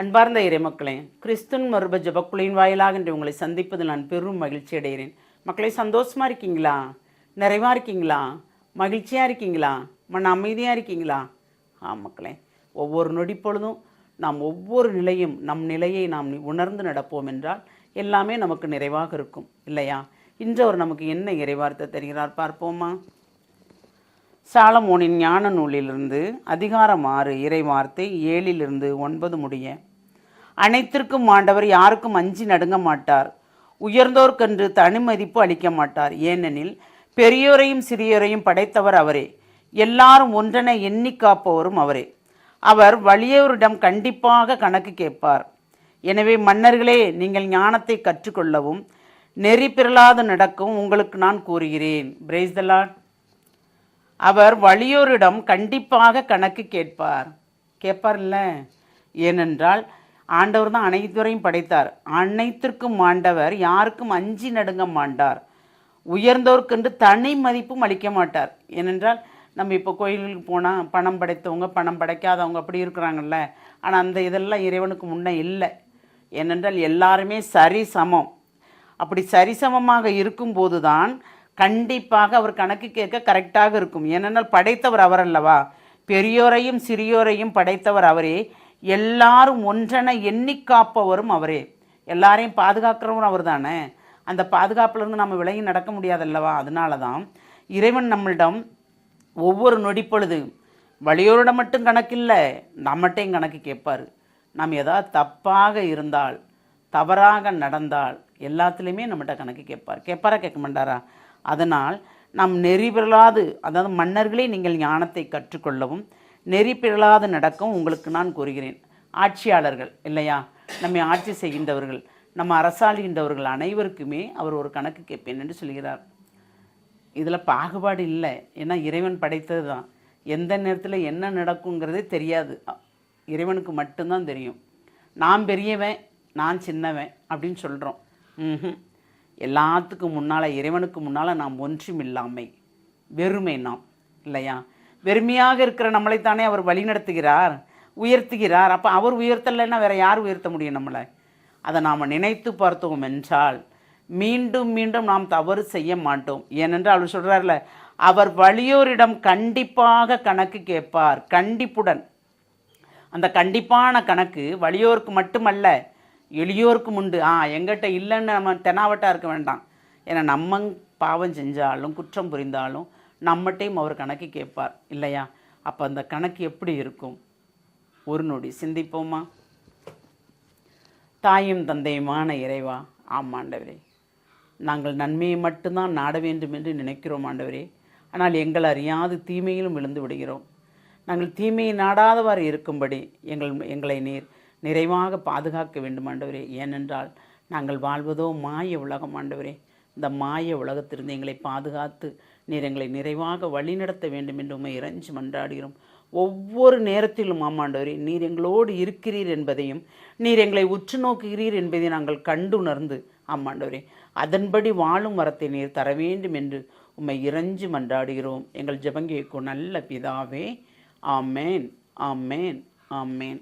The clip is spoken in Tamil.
அன்பார்ந்த இறைமக்களே, கிறிஸ்துவின் மறுப ஜெபக்குழுவின் வாயிலாக இன்று உங்களை சந்திப்பதில் நான் பெரும் மகிழ்ச்சி அடைகிறேன். மக்களை, சந்தோஷமாக இருக்கீங்களா? நிறைவாக இருக்கீங்களா? மகிழ்ச்சியாக இருக்கீங்களா? மன அமைதியாக இருக்கீங்களா? மக்களே, ஒவ்வொரு நொடி பொழுதும் நாம் ஒவ்வொரு நிலையும் நம் நிலையை நாம் உணர்ந்து நடப்போம் என்றால் எல்லாமே நமக்கு நிறைவாக இருக்கும் இல்லையா? இன்று அவர் நமக்கு என்ன இறைவார்த்தை தருகிறார் பார்ப்போமா? சாலமோனின் ஞான நூலிலிருந்து அதிகாரம் 6 இறைவார்த்தை 7-9 முடிய. அனைத்திற்கும் ஆண்டவர் யாருக்கும் அஞ்சி நடுங்க மாட்டார். உயர்ந்தோர்க்கென்று தனி மதிப்பு அளிக்க மாட்டார். ஏனெனில் பெரியோரையும் சிறியோரையும் படைத்தவர் அவரே. எல்லாரும் ஒன்றென எண்ணி காப்பவரும் அவரே. அவர் வலியோரிடம் கண்டிப்பாக கணக்கு கேட்பார். எனவே மன்னர்களே, நீங்கள் ஞானத்தை கற்றுக்கொள்ளவும் நெறி பிறலாது நடக்கவும் உங்களுக்கு நான் கூறுகிறேன். Praise the Lord. அவர் வலியோரிடம் கண்டிப்பாக கணக்கு கேட்பார்ல. ஏனென்றால் ஆண்டவர் தான் அனைத்துவரையும் படைத்தார். அனைத்திற்கும் ஆண்டவர் யாருக்கும் அஞ்சி நடுங்க மாட்டார். உயர்ந்தோர்க்கென்று தனி மதிப்பும் அளிக்க மாட்டார். ஏனென்றால் நம்ம இப்போ கோயிலுக்கு போனால் பணம் படைத்தவங்க பணம் படைக்காதவங்க அப்படி இருக்கிறாங்கல்ல. ஆனால் அந்த இதெல்லாம் இறைவனுக்கு முன்னே இல்லை. ஏனென்றால் எல்லாருமே சரிசமம். அப்படி சரிசமமாக இருக்கும்போது தான் கண்டிப்பாக அவர் கணக்கு கேட்க கரெக்டாக இருக்கும். ஏனென்றால் படைத்தவர் அவர் அல்லவா? பெரியோரையும் சிறியோரையும் படைத்தவர் அவரே. எல்லாரும் ஒன்றென எண்ணி காப்பவரும் அவரே. எல்லாரையும் பாதுகாக்கிறவரும் அவர் தானே. அந்த பாதுகாப்பிலிருந்து நம்ம விலகி நடக்க முடியாதல்லவா? அதனால தான் இறைவன் நம்மளிடம் ஒவ்வொரு நொடிப்பொழுது வலியோரிடம் மட்டும் கணக்கில்லை, நம்மகிட்டையும் கணக்கு கேட்பார். நாம் ஏதாவது தப்பாக இருந்தால், தவறாக நடந்தால் எல்லாத்துலேயுமே நம்மகிட்ட கணக்கு கேட்பாரா கேட்க மாட்டாரா? அதனால் நாம் நெறி பிறலாது, அதாவது மன்னர்களே, நீங்கள் ஞானத்தை கற்றுக்கொள்ளவும் நெறி பிறலாது நடக்கவும் உங்களுக்கு நான் கூறுகிறேன். ஆட்சியாளர்கள் இல்லையா, நம்மை ஆட்சி செய்கின்றவர்கள், நம்ம அரசாளுகின்றவர்கள் அனைவருக்குமே அவர் ஒரு கணக்கு கேட்பேன் என்று சொல்கிறார். இதில் பாகுபாடு இல்லை. ஏன்னா இறைவன் படைத்தது தான். எந்த நேரத்தில் என்ன நடக்குங்கிறதே தெரியாது. இறைவனுக்கு மட்டும்தான் தெரியும். நான் பெரியவன், நான் சின்னவன் அப்படின்னு சொல்கிறோம். எல்லாத்துக்கும் முன்னால், இறைவனுக்கு முன்னால் நாம் ஒன்றும் இல்லாமை, வெறுமை நாம் இல்லையா? வெறுமையாக இருக்கிற நம்மளைத்தானே அவர் வழி நடத்துகிறார், உயர்த்துகிறார். அப்போ அவர் உயர்த்தலைன்னா வேறு யார் உயர்த்த முடியும் நம்மளை? அதை நாம் நினைத்து பார்த்தோம் என்றால் மீண்டும் மீண்டும் நாம் தவறு செய்ய மாட்டோம். ஏனென்றால் அவர் சொல்கிறார்ல, அவர் வலியோரிடம் கண்டிப்பாக கணக்கு கேட்பார். கண்டிப்புடன். அந்த கண்டிப்பான கணக்கு வலியோருக்கு மட்டுமல்ல, எளியோருக்கும் உண்டு. எங்கிட்ட இல்லைன்னு நம்ம தெனாவட்டாக இருக்க வேண்டாம். ஏன்னா நம்ம பாவம் செஞ்சாலும் குற்றம் புரிந்தாலும் நம்மகிட்டையும் அவர் கணக்கு கேட்பார் இல்லையா? அப்போ அந்த கணக்கு எப்படி இருக்கும்? ஒரு நொடி சிந்திப்போமா? தாயும் தந்தையுமான இறைவா, ஆண்டவரே, நாங்கள் நன்மையை மட்டும்தான் நாட வேண்டும் என்று நினைக்கிறோம் ஆண்டவரே. ஆனால் எங்கள் அறியாது தீமையிலும் விழுந்து விடுகிறோம். நாங்கள் தீமையை நாடாதவாறு இருக்கும்படி எங்களை நீர் நிறைவாக பாதுகாக்க வேண்டும் ஆண்டவரே. ஏனென்றால் நாங்கள் வாழ்வதோ மாய உலகம் ஆண்டவரே. இந்த மாய உலகத்திலிருந்து எங்களை பாதுகாத்து நீர் எங்களை நிறைவாக வழிநடத்த வேண்டும் என்று உம்மை இறைஞ்சி மன்றாடுகிறோம். ஒவ்வொரு நேரத்திலும் ஆண்டவரே, நீர் எங்களோடு இருக்கிறீர் என்பதையும் நீர் எங்களை உற்று நோக்குகிறீர் என்பதை நாங்கள் கண்டுணர்ந்து ஆண்டவரே அதன்படி வாழும் வரத்தை நீர் தர வேண்டும் என்று உம்மை இறைஞ்சி மன்றாடுகிறோம். எங்கள் ஜெபங்கேக்கும் நல்ல பிதாவே. ஆமேன், ஆமேன், ஆமேன்.